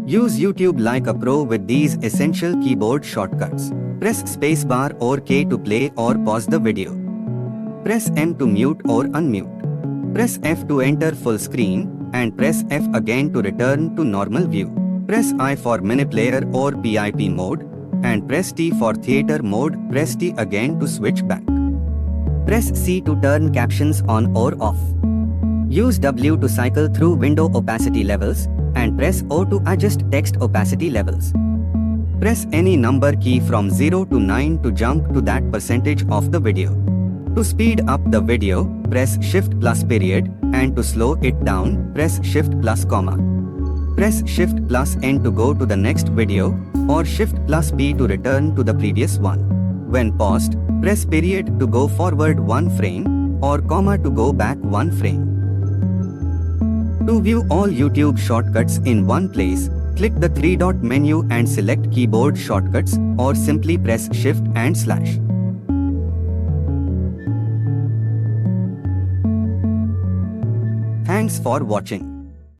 Use YouTube like a pro with these essential keyboard shortcuts. Press spacebar or K to play or pause the video. Press M to mute or unmute. Press F to enter full screen, and press F again to return to normal view. Press I for mini player or PIP mode, and press T for theater mode. Press T again to switch back. Press C to turn captions on or off. Use W to cycle through window opacity levels, and press O to adjust text opacity levels. Press any number key from 0 to 9 to jump to that percentage of the video. To speed up the video, press Shift plus period, and to slow it down, press Shift plus comma. Press Shift plus N to go to the next video, or Shift plus P to return to the previous one. When paused, press period to go forward 1 frame, or comma to go back 1 frame. To view all YouTube shortcuts in one place, click the 3-dot menu and select keyboard shortcuts, or simply press Shift and slash. Thanks for watching.